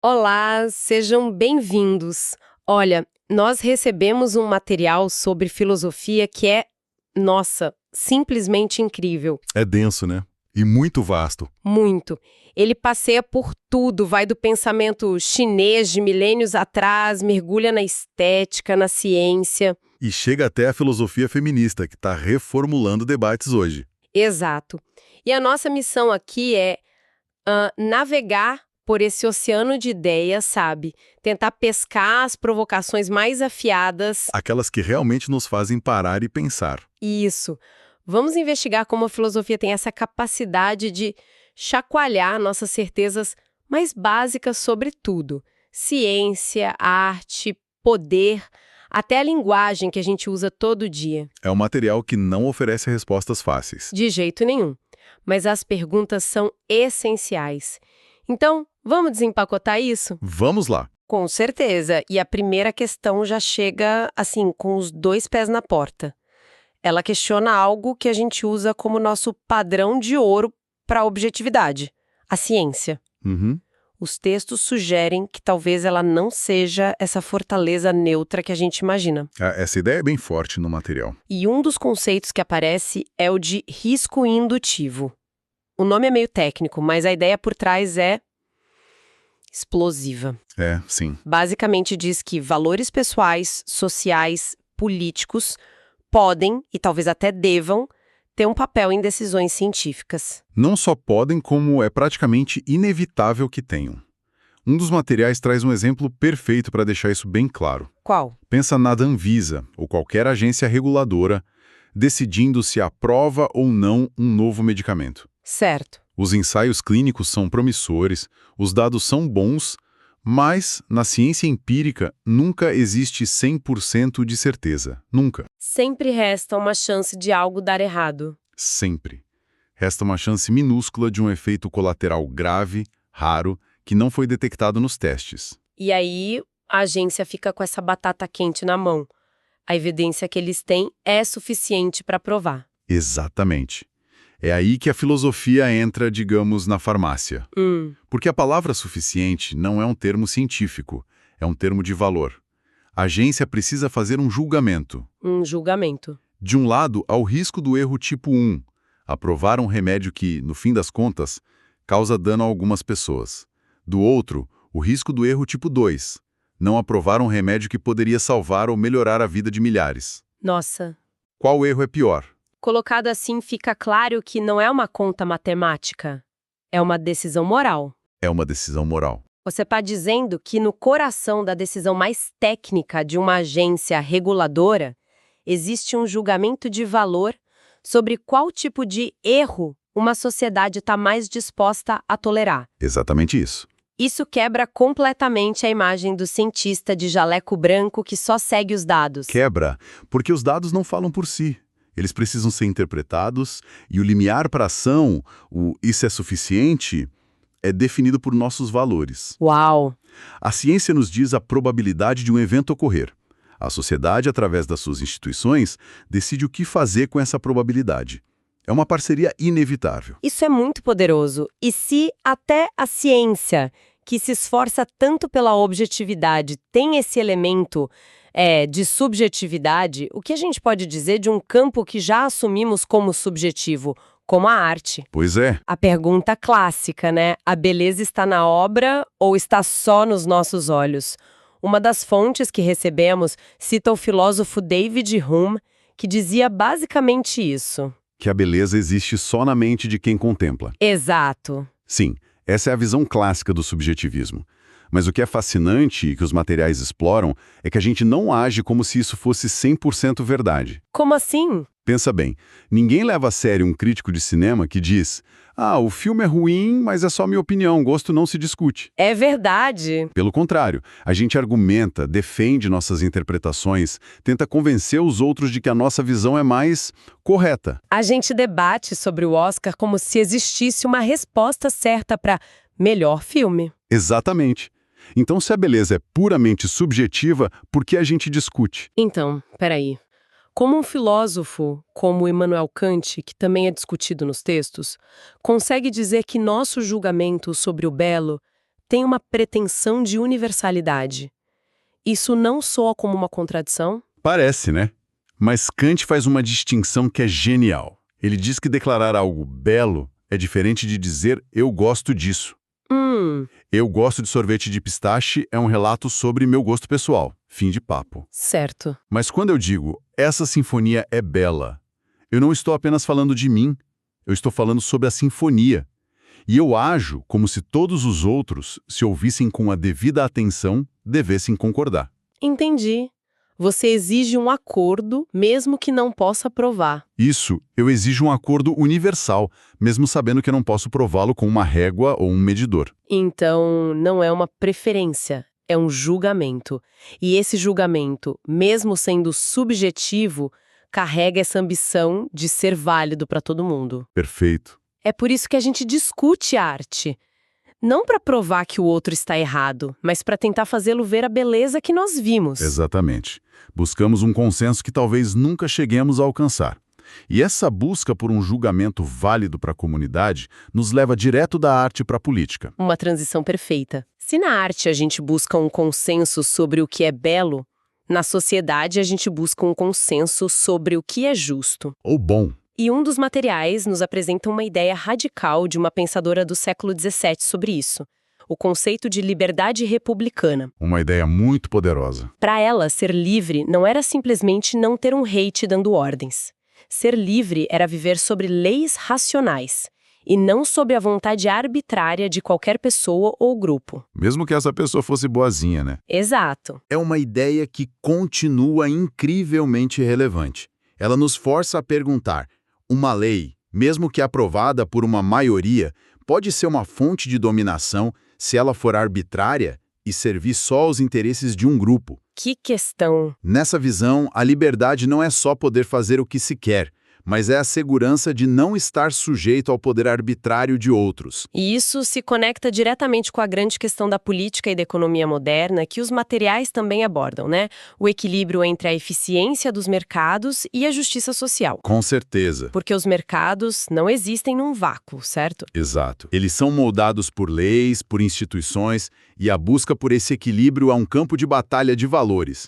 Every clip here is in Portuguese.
Olá, sejam bem-vindos. Olha, nós recebemos um material sobre filosofia que é, nossa, simplesmente incrível. É denso, né? E muito vasto. Muito. Ele passeia por tudo, vai do pensamento chinês de milênios atrás, mergulha na estética, na ciência. E chega até a filosofia feminista, que está reformulando debates hoje. Exato. E a nossa missão aqui é navegar por esse oceano de ideias, sabe? Tentar pescar as provocações mais afiadas. Aquelas que realmente nos fazem parar e pensar. Isso. Vamos investigar como a filosofia tem essa capacidade de chacoalhar nossas certezas mais básicas sobre tudo. Ciência, arte, poder, até a linguagem que a gente usa todo dia. É um material que não oferece respostas fáceis. De jeito nenhum. Mas as perguntas são essenciais. Então, vamos desempacotar isso? Vamos lá. Com certeza. E a primeira questão já chega, assim, com os dois pés na porta. Ela questiona algo que a gente usa como nosso padrão de ouro para a objetividade, a ciência. Uhum. Os textos sugerem que talvez ela não seja essa fortaleza neutra que a gente imagina. Essa ideia é bem forte no material. E um dos conceitos que aparece é o de risco indutivo. O nome é meio técnico, mas a ideia por trás é explosiva. É, sim. Basicamente diz que valores pessoais, sociais, políticos podem, e talvez até devam, ter um papel em decisões científicas. Não só podem, como é praticamente inevitável que tenham. Um dos materiais traz um exemplo perfeito para deixar isso bem claro. Qual? Pensa na Anvisa, ou qualquer agência reguladora, decidindo se aprova ou não um novo medicamento. Certo. Os ensaios clínicos são promissores, os dados são bons, mas, na ciência empírica, nunca existe 100% de certeza. Nunca. Sempre resta uma chance de algo dar errado. Sempre. Resta uma chance minúscula de um efeito colateral grave, raro, que não foi detectado nos testes. E aí, a agência fica com essa batata quente na mão. A evidência que eles têm é suficiente para provar. Exatamente. É aí que a filosofia entra, digamos, na farmácia. Porque a palavra suficiente não é um termo científico, é um termo de valor. A agência precisa fazer um julgamento. Um julgamento. De um lado, há o risco do erro tipo 1, aprovar um remédio que, no fim das contas, causa dano a algumas pessoas. Do outro, o risco do erro tipo 2, não aprovar um remédio que poderia salvar ou melhorar a vida de milhares. Nossa. Qual erro é pior? Colocado assim, fica claro que não é uma conta matemática. É uma decisão moral. É uma decisão moral. Você está dizendo que no coração da decisão mais técnica de uma agência reguladora, existe um julgamento de valor sobre qual tipo de erro uma sociedade está mais disposta a tolerar. Exatamente isso. Isso quebra completamente a imagem do cientista de jaleco branco que só segue os dados. Quebra, porque os dados não falam por si. Eles precisam ser interpretados e o limiar para a ação, o isso é suficiente, é definido por nossos valores. Uau! A ciência nos diz a probabilidade de um evento ocorrer. A sociedade, através das suas instituições, decide o que fazer com essa probabilidade. É uma parceria inevitável. Isso é muito poderoso. E se até a ciência, que se esforça tanto pela objetividade, tem esse elemento de subjetividade, o que a gente pode dizer de um campo que já assumimos como subjetivo, como a arte? Pois é. A pergunta clássica, né? A beleza está na obra ou está só nos nossos olhos? Uma das fontes que recebemos cita o filósofo David Hume, que dizia basicamente isso. Que a beleza existe só na mente de quem contempla. Exato. Sim, essa é a visão clássica do subjetivismo. Mas o que é fascinante e que os materiais exploram é que a gente não age como se isso fosse 100% verdade. Como assim? Pensa bem, ninguém leva a sério um crítico de cinema que diz: o filme é ruim, mas é só minha opinião, gosto não se discute. É verdade. Pelo contrário, a gente argumenta, defende nossas interpretações, tenta convencer os outros de que a nossa visão é mais correta. A gente debate sobre o Oscar como se existisse uma resposta certa para melhor filme. Exatamente. Então, se a beleza é puramente subjetiva, por que a gente discute? Então, peraí. Como um filósofo, como Immanuel Kant, que também é discutido nos textos, consegue dizer que nosso julgamento sobre o belo tem uma pretensão de universalidade. Isso não soa como uma contradição? Parece, né? Mas Kant faz uma distinção que é genial. Ele diz que declarar algo belo é diferente de dizer eu gosto disso. Eu gosto de sorvete de pistache é um relato sobre meu gosto pessoal. Fim de papo. Certo. Mas quando eu digo essa sinfonia é bela, eu não estou apenas falando de mim, eu estou falando sobre a sinfonia. E eu ajo como se todos os outros, se ouvissem com a devida atenção, devessem concordar. Entendi. Você exige um acordo, mesmo que não possa provar. Isso, eu exijo um acordo universal, mesmo sabendo que eu não posso prová-lo com uma régua ou um medidor. Então, não é uma preferência, é um julgamento. E esse julgamento, mesmo sendo subjetivo, carrega essa ambição de ser válido para todo mundo. Perfeito. É por isso que a gente discute arte. Não para provar que o outro está errado, mas para tentar fazê-lo ver a beleza que nós vimos. Exatamente. Buscamos um consenso que talvez nunca cheguemos a alcançar. E essa busca por um julgamento válido para a comunidade nos leva direto da arte para a política. Uma transição perfeita. Se na arte a gente busca um consenso sobre o que é belo, na sociedade a gente busca um consenso sobre o que é justo. Ou bom. E um dos materiais nos apresenta uma ideia radical de uma pensadora do século XVII sobre isso. O conceito de liberdade republicana. Uma ideia muito poderosa. Para ela, ser livre não era simplesmente não ter um rei te dando ordens. Ser livre era viver sobre leis racionais, e não sob a vontade arbitrária de qualquer pessoa ou grupo. Mesmo que essa pessoa fosse boazinha, né? Exato. É uma ideia que continua incrivelmente relevante. Ela nos força a perguntar: uma lei, mesmo que aprovada por uma maioria, pode ser uma fonte de dominação se ela for arbitrária e servir só aos interesses de um grupo. Que questão! Nessa visão, a liberdade não é só poder fazer o que se quer, mas é a segurança de não estar sujeito ao poder arbitrário de outros. E isso se conecta diretamente com a grande questão da política e da economia moderna, que os materiais também abordam, né? O equilíbrio entre a eficiência dos mercados e a justiça social. Com certeza. Porque os mercados não existem num vácuo, certo? Exato. Eles são moldados por leis, por instituições, e a busca por esse equilíbrio é um campo de batalha de valores.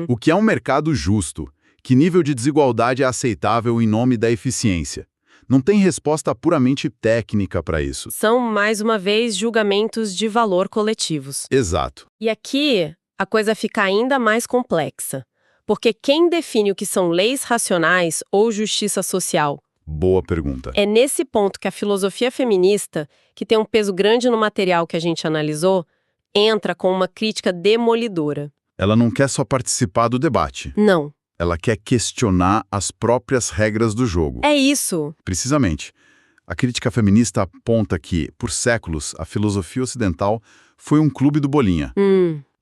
O que é um mercado justo? Que nível de desigualdade é aceitável em nome da eficiência? Não tem resposta puramente técnica para isso. São, mais uma vez, julgamentos de valor coletivos. Exato. E aqui, a coisa fica ainda mais complexa. Porque quem define o que são leis racionais ou justiça social? Boa pergunta. É nesse ponto que a filosofia feminista, que tem um peso grande no material que a gente analisou, entra com uma crítica demolidora. Ela não quer só participar do debate. Não. Ela quer questionar as próprias regras do jogo. É isso. Precisamente. A crítica feminista aponta que, por séculos, a filosofia ocidental foi um clube do bolinha.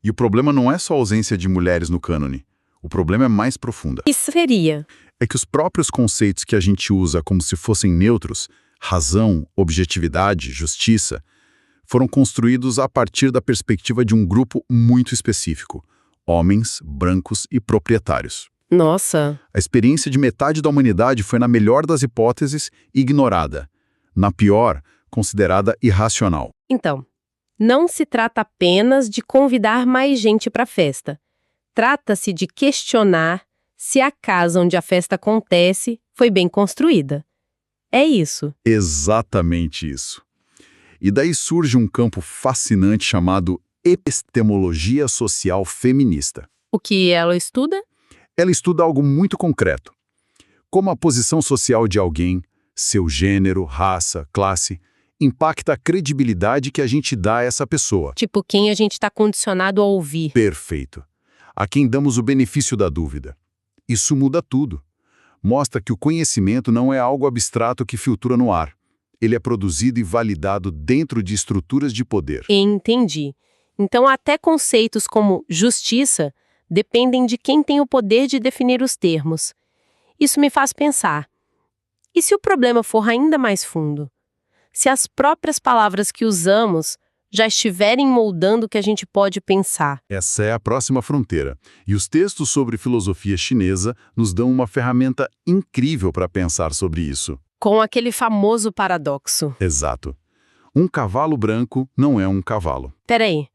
E o problema não é só a ausência de mulheres no cânone. O problema é mais profundo. Isso seria? É que os próprios conceitos que a gente usa como se fossem neutros, razão, objetividade, justiça, foram construídos a partir da perspectiva de um grupo muito específico: homens, brancos e proprietários. Nossa. A experiência de metade da humanidade foi, na melhor das hipóteses, ignorada. Na pior, considerada irracional. Então, não se trata apenas de convidar mais gente para a festa. Trata-se de questionar se a casa onde a festa acontece foi bem construída. É isso. Exatamente isso. E daí surge um campo fascinante chamado epistemologia social feminista. O que ela estuda? Ela estuda algo muito concreto. Como a posição social de alguém, seu gênero, raça, classe, impacta a credibilidade que a gente dá a essa pessoa. Tipo, quem a gente está condicionado a ouvir. Perfeito. A quem damos o benefício da dúvida. Isso muda tudo. Mostra que o conhecimento não é algo abstrato que filtra no ar. Ele é produzido e validado dentro de estruturas de poder. Entendi. Então, até conceitos como justiça dependem de quem tem o poder de definir os termos. Isso me faz pensar. E se o problema for ainda mais fundo? Se as próprias palavras que usamos já estiverem moldando o que a gente pode pensar? Essa é a próxima fronteira. E os textos sobre filosofia chinesa nos dão uma ferramenta incrível para pensar sobre isso. Com aquele famoso paradoxo. Exato. Um cavalo branco não é um cavalo. Peraí.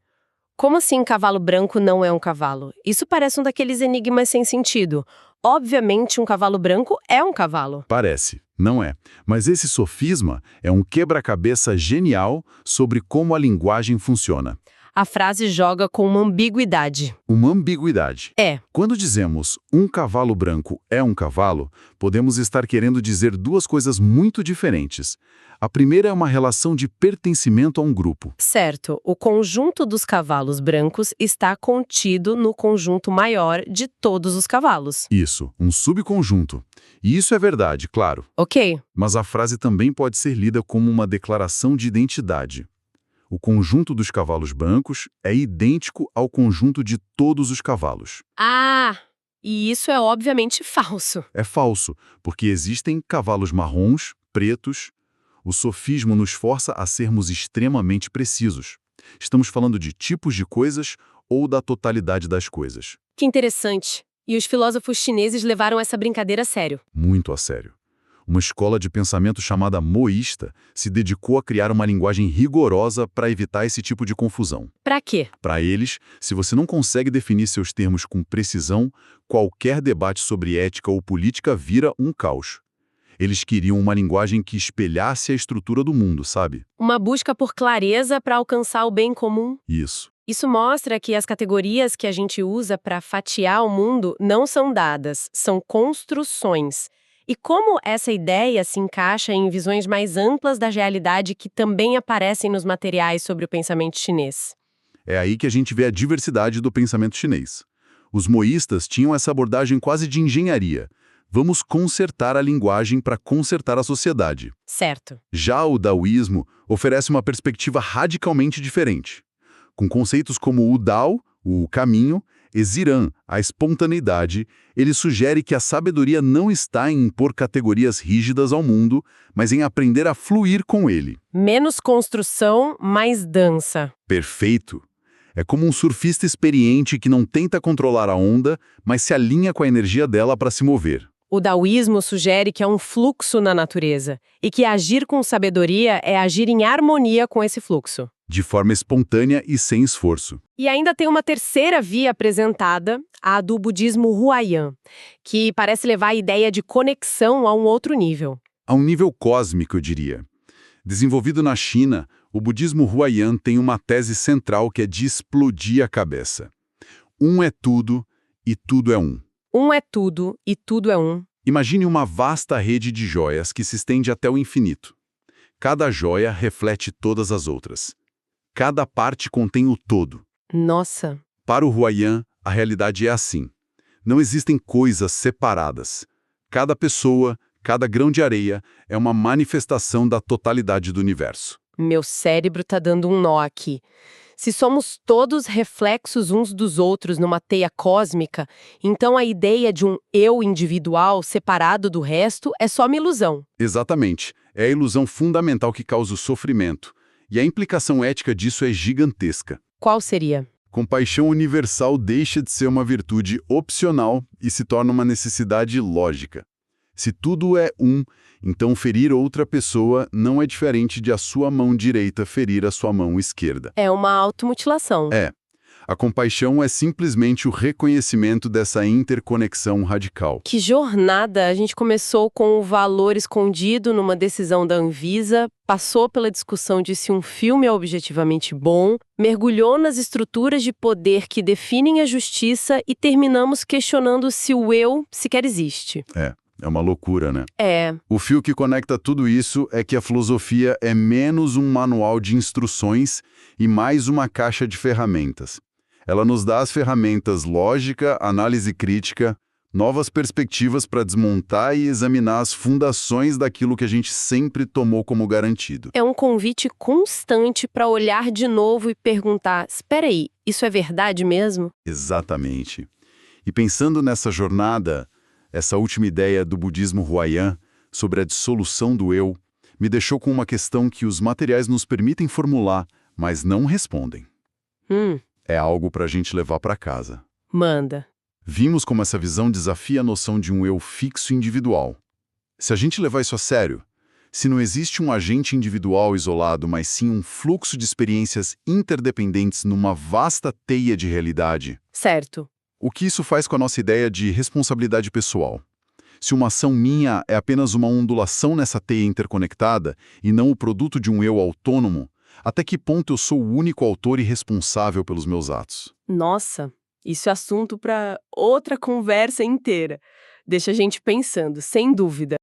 Como assim cavalo branco não é um cavalo? Isso parece um daqueles enigmas sem sentido. Obviamente, um cavalo branco é um cavalo. Parece, não é. Mas esse sofisma é um quebra-cabeça genial sobre como a linguagem funciona. A frase joga com uma ambiguidade. Uma ambiguidade. É. Quando dizemos um cavalo branco é um cavalo, podemos estar querendo dizer duas coisas muito diferentes. A primeira é uma relação de pertencimento a um grupo. Certo, o conjunto dos cavalos brancos está contido no conjunto maior de todos os cavalos. Isso, um subconjunto. E isso é verdade, claro. Ok. Mas a frase também pode ser lida como uma declaração de identidade. O conjunto dos cavalos brancos é idêntico ao conjunto de todos os cavalos. Ah, e isso é obviamente falso. É falso, porque existem cavalos marrons, pretos. O sofismo nos força a sermos extremamente precisos. Estamos falando de tipos de coisas ou da totalidade das coisas. Que interessante. E os filósofos chineses levaram essa brincadeira a sério. Muito a sério. Uma escola de pensamento chamada moísta se dedicou a criar uma linguagem rigorosa para evitar esse tipo de confusão. Pra quê? Para eles, se você não consegue definir seus termos com precisão, qualquer debate sobre ética ou política vira um caos. Eles queriam uma linguagem que espelhasse a estrutura do mundo, sabe? Uma busca por clareza para alcançar o bem comum. Isso. Isso mostra que as categorias que a gente usa para fatiar o mundo não são dadas, são construções. E como essa ideia se encaixa em visões mais amplas da realidade que também aparecem nos materiais sobre o pensamento chinês? É aí que a gente vê a diversidade do pensamento chinês. Os moístas tinham essa abordagem quase de engenharia. Vamos consertar a linguagem para consertar a sociedade. Certo. Já o daoísmo oferece uma perspectiva radicalmente diferente. Com conceitos como o Dao, o caminho, e Ziran, a espontaneidade, ele sugere que a sabedoria não está em impor categorias rígidas ao mundo, mas em aprender a fluir com ele. Menos construção, mais dança. Perfeito! É como um surfista experiente que não tenta controlar a onda, mas se alinha com a energia dela para se mover. O daoísmo sugere que há um fluxo na natureza e que agir com sabedoria é agir em harmonia com esse fluxo. De forma espontânea e sem esforço. E ainda tem uma terceira via apresentada, a do budismo Huayan, que parece levar a ideia de conexão a um outro nível. A um nível cósmico, eu diria. Desenvolvido na China, o budismo Huayan tem uma tese central que é de explodir a cabeça. Um é tudo e tudo é um. Um é tudo e tudo é um. Imagine uma vasta rede de joias que se estende até o infinito. Cada joia reflete todas as outras. Cada parte contém o todo. Nossa! Para o Huayan, a realidade é assim. Não existem coisas separadas. Cada pessoa, cada grão de areia é uma manifestação da totalidade do universo. Meu cérebro tá dando um nó aqui. Se somos todos reflexos uns dos outros numa teia cósmica, então a ideia de um eu individual separado do resto é só uma ilusão. Exatamente. É a ilusão fundamental que causa o sofrimento. E a implicação ética disso é gigantesca. Qual seria? Compaixão universal deixa de ser uma virtude opcional e se torna uma necessidade lógica. Se tudo é um, então ferir outra pessoa não é diferente de a sua mão direita ferir a sua mão esquerda. É uma automutilação. É. A compaixão é simplesmente o reconhecimento dessa interconexão radical. Que jornada! A gente começou com o valor escondido numa decisão da Anvisa, passou pela discussão de se um filme é objetivamente bom, mergulhou nas estruturas de poder que definem a justiça e terminamos questionando se o eu sequer existe. É uma loucura, né? É. O fio que conecta tudo isso é que a filosofia é menos um manual de instruções e mais uma caixa de ferramentas. Ela nos dá as ferramentas lógica, análise crítica, novas perspectivas para desmontar e examinar as fundações daquilo que a gente sempre tomou como garantido. É um convite constante para olhar de novo e perguntar, espera aí, isso é verdade mesmo? Exatamente. E pensando nessa jornada, essa última ideia do budismo Huayan sobre a dissolução do eu me deixou com uma questão que os materiais nos permitem formular, mas não respondem. É algo para a gente levar para casa. Manda. Vimos como essa visão desafia a noção de um eu fixo individual. Se a gente levar isso a sério, Se não existe um agente individual isolado, mas sim um fluxo de experiências interdependentes numa vasta teia de realidade, Certo. o que isso faz com a nossa ideia de responsabilidade pessoal? Se uma ação minha é apenas uma ondulação nessa teia interconectada e não o produto de um eu autônomo, até que ponto eu sou o único autor e responsável pelos meus atos? Nossa, isso é assunto para outra conversa inteira. Deixa a gente pensando, sem dúvida.